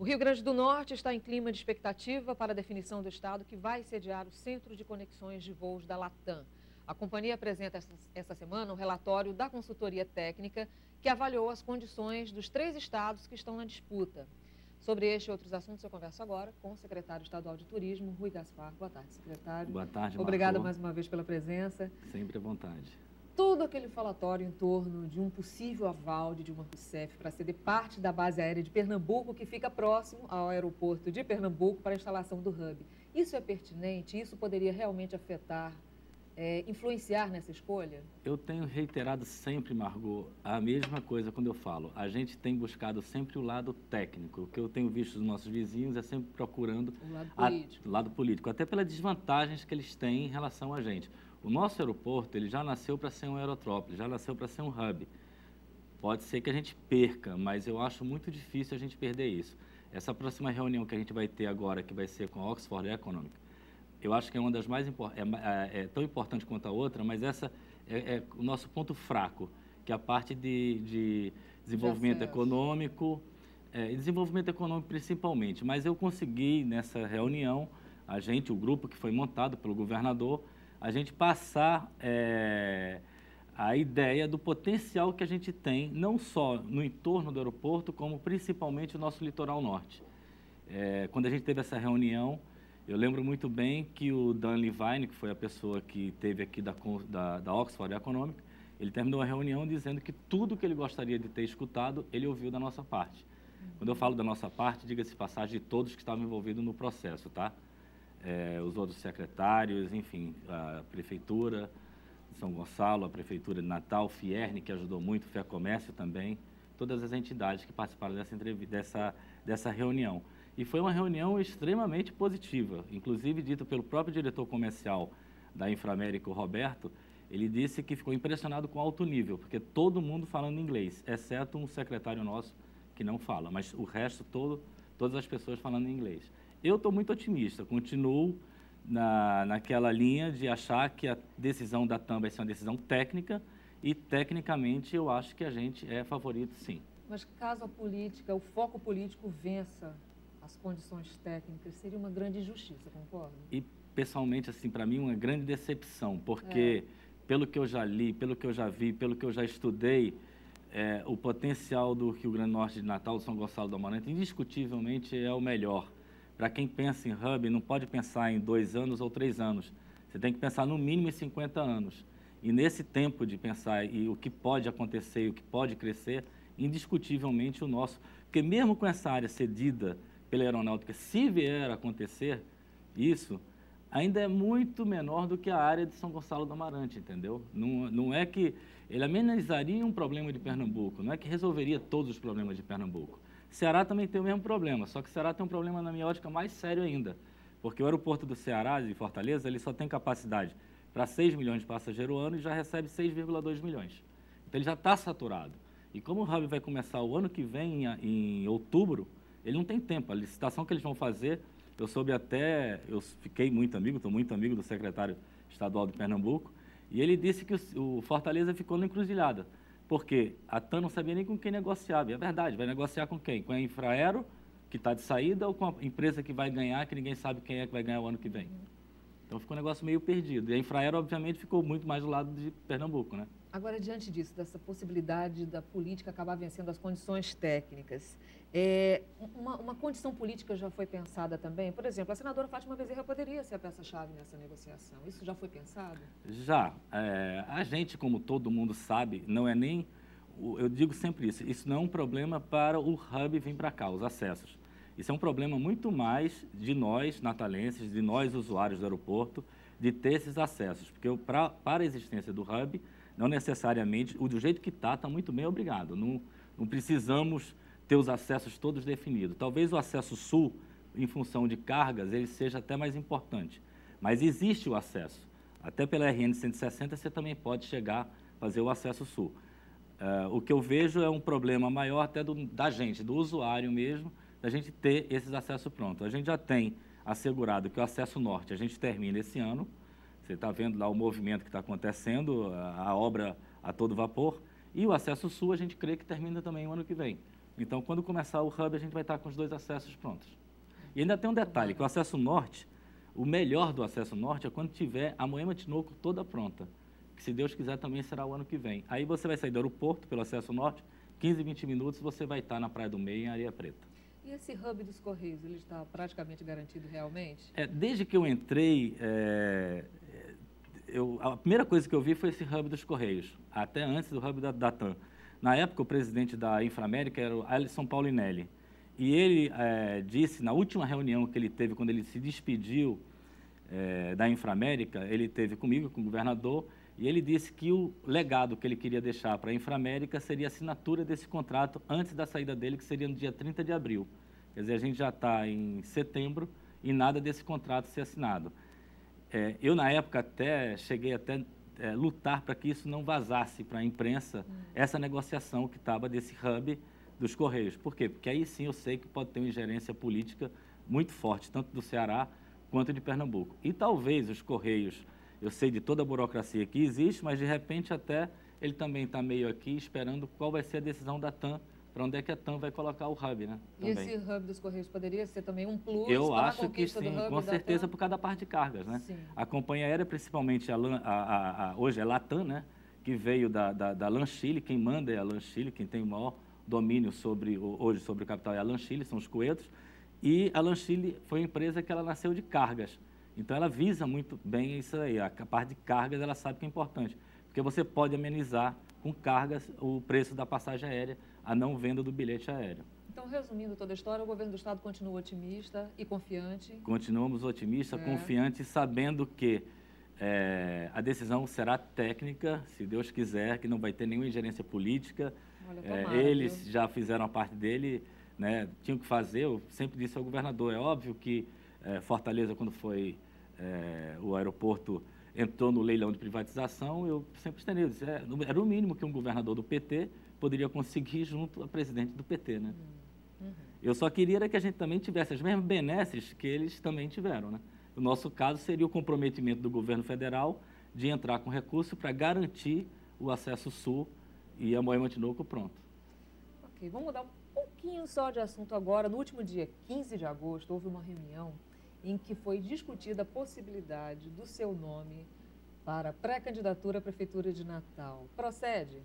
O Rio Grande do Norte está em clima de expectativa para a definição do estado que vai sediar o Centro de Conexões de Voos da Latam. A companhia apresenta esta semana um relatório da consultoria técnica que avaliou as condições dos 3 estados que estão na disputa. Sobre este e outros assuntos, eu converso agora com o secretário estadual de Turismo, Rui Gaspar. Boa tarde, secretário. Boa tarde, Obrigada Marcô. mais uma vez pela presença. Sempre à vontade. Todo aquele falatório em torno de um possível aval de Dilma Rousseff para ceder parte da base aérea de Pernambuco, que fica próximo ao aeroporto de Pernambuco, para a instalação do hub. Isso é pertinente? Isso poderia realmente afetar, influenciar nessa escolha? Eu tenho reiterado sempre, Margot, a mesma coisa quando eu falo. A gente tem buscado sempre o lado técnico. O que eu tenho visto dos nossos vizinhos é sempre procurando o lado político, até pelas desvantagens que eles têm em relação a gente. O nosso aeroporto, ele já nasceu para ser um aeródromo, já nasceu para ser um hub. Pode ser que a gente perca, mas eu acho muito difícil a gente perder isso. Essa próxima reunião que a gente vai ter agora, que vai ser com a Oxford Economics, eu acho que é uma das mais é tão importante quanto a outra, mas essa é o nosso ponto fraco, que é a parte de desenvolvimento econômico, e desenvolvimento econômico principalmente. Mas eu consegui, nessa reunião, o grupo que foi montado pelo governador, a gente passar a ideia do potencial que a gente tem, não só no entorno do aeroporto, como principalmente o nosso litoral norte. Quando a gente teve essa reunião, eu lembro muito bem que o Dan Levine, que foi a pessoa que teve aqui da Oxford Economics, ele terminou a reunião dizendo que tudo que ele gostaria de ter escutado, ele ouviu da nossa parte. Quando eu falo da nossa parte, diga-se de passagem, de todos que estavam envolvidos no processo, tá? Os outros secretários, enfim, a Prefeitura de São Gonçalo, a Prefeitura de Natal, Fierne, que ajudou muito, FEComércio também, todas as entidades que participaram dessa reunião. E foi uma reunião extremamente positiva, inclusive dita pelo próprio diretor comercial da Inframérica, o Roberto. Ele disse que ficou impressionado com o alto nível, porque todo mundo falando inglês, exceto um secretário nosso que não fala, mas o resto todas as pessoas falando inglês. Eu estou muito otimista, continuo naquela linha de achar que a decisão da TAM vai ser uma decisão técnica e, tecnicamente, eu acho que a gente é favorito, sim. Mas caso a política, o foco político vença as condições técnicas, seria uma grande injustiça, concorda? E, pessoalmente, assim, para mim, uma grande decepção, porque, pelo que eu já li, pelo que eu já vi, pelo que eu já estudei, o potencial do Rio Grande do Norte de Natal, do São Gonçalo do Amarante, indiscutivelmente é o melhor. Para quem pensa em hub, não pode pensar em 2 anos ou 3 anos. Você tem que pensar no mínimo em 50 anos. E nesse tempo de pensar e o que pode acontecer e o que pode crescer, indiscutivelmente o nosso. Porque mesmo com essa área cedida pela aeronáutica, se vier a acontecer isso, ainda é muito menor do que a área de São Gonçalo do Amarante, entendeu? Não é que ele amenizaria um problema de Pernambuco, não é que resolveria todos os problemas de Pernambuco. Ceará também tem o mesmo problema, só que Ceará tem um problema, na minha ótica, mais sério ainda, porque o aeroporto do Ceará, de Fortaleza, ele só tem capacidade para 6 milhões de passageiros ano e já recebe 6,2 milhões. Então, ele já está saturado. E como o hub vai começar o ano que vem, em outubro, ele não tem tempo. A licitação que eles vão fazer, eu soube até, eu fiquei muito amigo, estou muito amigo do secretário estadual de Pernambuco, e ele disse que o Fortaleza ficou na encruzilhada. Porque a TAM não sabia nem com quem negociava. E é verdade, vai negociar com quem? Com a Infraero, que está de saída, ou com a empresa que vai ganhar, que ninguém sabe quem é que vai ganhar o ano que vem. Então ficou um negócio meio perdido. E a Infraero, obviamente, ficou muito mais do lado de Pernambuco, né? Agora, diante disso, dessa possibilidade da política acabar vencendo as condições técnicas, uma condição política já foi pensada também? Por exemplo, a senadora Fátima Bezerra poderia ser a peça-chave nessa negociação. Isso já foi pensado? Já. A gente, como todo mundo sabe, não é nem... Eu digo sempre isso não é um problema para o hub vir para cá, os acessos. Isso é um problema muito mais de nós, natalenses, de nós, usuários do aeroporto, de ter esses acessos. Porque para a existência do hub, não necessariamente, do jeito que está muito bem, obrigado. Não precisamos ter os acessos todos definidos. Talvez o acesso sul, em função de cargas, ele seja até mais importante. Mas existe o acesso. Até pela RN 160 você também pode chegar a fazer o acesso sul. O que eu vejo é um problema maior até da gente, do usuário mesmo, da gente ter esses acessos prontos. A gente já tem assegurado que o acesso norte a gente termina esse ano. Você está vendo lá o movimento que está acontecendo, a obra a todo vapor. E o acesso sul a gente crê que termina também o ano que vem. Então, quando começar o hub, a gente vai estar com os 2 acessos prontos. E ainda tem um detalhe, que o acesso norte, o melhor do acesso norte é quando tiver a Moema Tinoco toda pronta, que se Deus quiser também será o ano que vem. Aí você vai sair do aeroporto pelo acesso norte, 15, 20 minutos você vai estar na Praia do Meio, em Areia Preta. E esse hub dos Correios, ele está praticamente garantido realmente? Desde que eu entrei, a primeira coisa que eu vi foi esse hub dos Correios, até antes do hub da TAM. Na época, o presidente da Inframérica era o Alisson Paulinelli. E ele disse, na última reunião que ele teve, quando ele se despediu da Inframérica, ele teve comigo, com o governador, e ele disse que o legado que ele queria deixar para a Inframérica seria a assinatura desse contrato antes da saída dele, que seria no dia 30 de abril. Quer dizer, a gente já está em setembro e nada desse contrato ser assinado. Eu, na época, cheguei até lutar para que isso não vazasse para a imprensa, essa negociação que estava desse hub dos Correios. Por quê? Porque aí sim eu sei que pode ter uma ingerência política muito forte, tanto do Ceará quanto de Pernambuco. E talvez os Correios, eu sei de toda a burocracia que existe, mas de repente até ele também está meio aqui esperando qual vai ser a decisão da TAM, para onde é que a TAM vai colocar o hub, né? Também. E esse hub dos Correios poderia ser também um plus eu para acho a conquista que sim, do hub com certeza por causa da parte de cargas, né? Sim. A companhia aérea, principalmente hoje é Latam, né? Que veio da LAN Chile, quem manda é a LAN Chile, quem tem o maior domínio hoje sobre o capital é a LAN Chile, são os coetos, e a LAN Chile foi uma empresa que ela nasceu de cargas, então ela visa muito bem isso aí, a parte de cargas ela sabe que é importante, porque você pode amenizar com cargas o preço da passagem aérea, a não venda do bilhete aéreo. Então, resumindo toda a história, o governo do Estado continua otimista e confiante? Continuamos otistas, confiantes, sabendo que a decisão será técnica, se Deus quiser, que não vai ter nenhuma ingerência política. Olha, tomara, eles já fizeram a parte dele, né, tinham que fazer, eu sempre disse ao governador, é óbvio que Fortaleza, quando foi o aeroporto, entrou no leilão de privatização, eu sempre estendi, era o mínimo que um governador do PT poderia conseguir junto ao presidente do PT, né? Eu só queria que a gente também tivesse as mesmas benesses que eles também tiveram, né? O nosso caso seria o comprometimento do governo federal de entrar com recurso para garantir o acesso sul e a Moema Tinoco pronto. Ok, vamos mudar um pouquinho só de assunto agora. No último dia 15 de agosto, houve uma reunião em que foi discutida a possibilidade do seu nome para pré-candidatura à Prefeitura de Natal. Procede?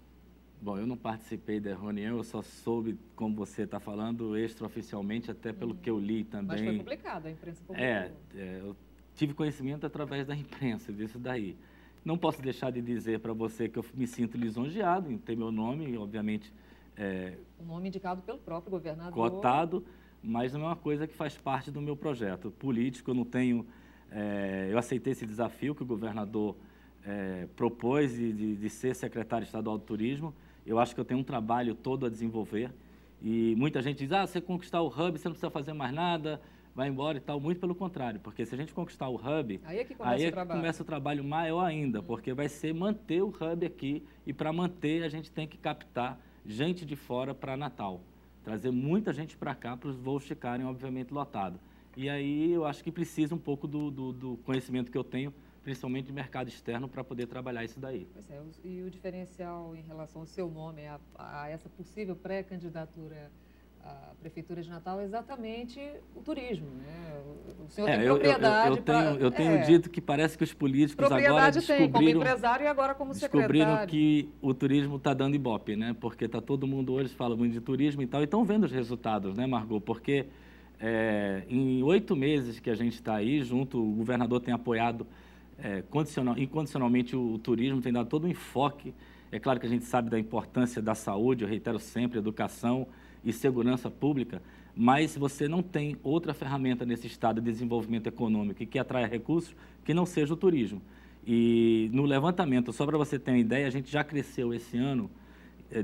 Bom, eu não participei da reunião, eu só soube, como você está falando, extraoficialmente, até pelo que eu li também. Mas foi publicado, a imprensa publicou. Eu tive conhecimento através da imprensa disso daí. Não posso deixar de dizer para você que eu me sinto lisonjeado em ter meu nome, obviamente... um nome indicado pelo próprio governador. Cotado, mas não é uma coisa que faz parte do meu projeto político, eu não tenho... eu aceitei esse desafio que o governador propôs de ser secretário estadual do turismo. Eu acho que eu tenho um trabalho todo a desenvolver e muita gente diz, você conquistar o hub, você não precisa fazer mais nada, vai embora e tal. Muito pelo contrário, porque se a gente conquistar o hub, aí é que começa o trabalho maior ainda, porque vai ser manter o hub aqui e para manter a gente tem que captar gente de fora para Natal, trazer muita gente para cá para os voos ficarem obviamente lotados. E aí eu acho que precisa um pouco do conhecimento que eu tenho, principalmente de mercado externo, para poder trabalhar isso daí. Pois é, e o diferencial em relação ao seu nome, a essa possível pré-candidatura à Prefeitura de Natal é exatamente o turismo, né? O senhor tem propriedade eu tenho dito que parece que os políticos agora descobriram... como empresário e agora como secretário. Descobriram que o turismo está dando ibope, né? Porque está todo mundo hoje fala muito de turismo e tal, e estão vendo os resultados, né, Margot? Porque em 8 meses que a gente está aí, junto, o governador tem apoiado incondicionalmente o turismo, tem dado todo um enfoque. É claro que a gente sabe da importância da saúde, eu reitero sempre, educação e segurança pública, mas você não tem outra ferramenta nesse estado de desenvolvimento econômico e que atraia recursos que não seja o turismo. E no levantamento, só para você ter uma ideia, a gente já cresceu esse ano,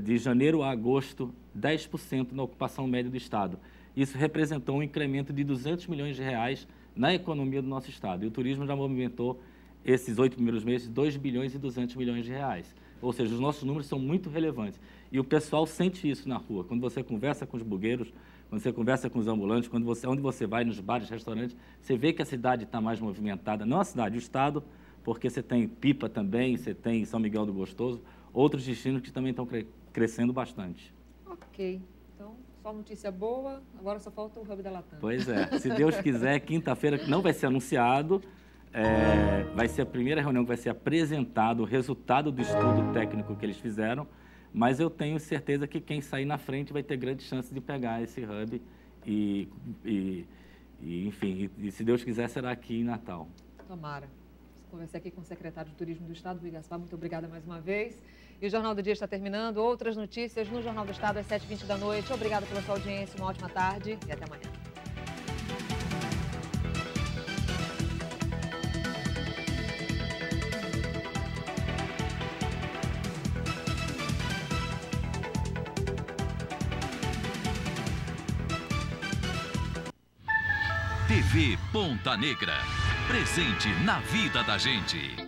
de janeiro a agosto, 10% na ocupação média do estado. Isso representou um incremento de 200 milhões de reais na economia do nosso estado. E o turismo já movimentou esses 8 primeiros meses, 2 bilhões e 200 milhões de reais. Ou seja, os nossos números são muito relevantes. E o pessoal sente isso na rua. Quando você conversa com os bugueiros, quando você conversa com os ambulantes, onde você vai, nos bares, restaurantes, você vê que a cidade está mais movimentada. Não a cidade, o estado, porque você tem Pipa também, você tem São Miguel do Gostoso, outros destinos que também estão crescendo bastante. Ok. Então, Só notícia boa, agora só falta o Hub da Latam. Pois é, se Deus quiser, quinta-feira não vai ser anunciado, vai ser a primeira reunião que vai ser apresentado o resultado do estudo técnico que eles fizeram, mas eu tenho certeza que quem sair na frente vai ter grande chance de pegar esse Hub enfim, se Deus quiser, será aqui em Natal. Tomara. Conversei aqui com o secretário de Turismo do Estado, Rui Gaspar. Muito obrigada mais uma vez. E o Jornal do Dia está terminando. Outras notícias no Jornal do Estado às 7h20 da noite. Obrigada pela sua audiência, uma ótima tarde e até amanhã. TV Ponta Negra. Presente na vida da gente.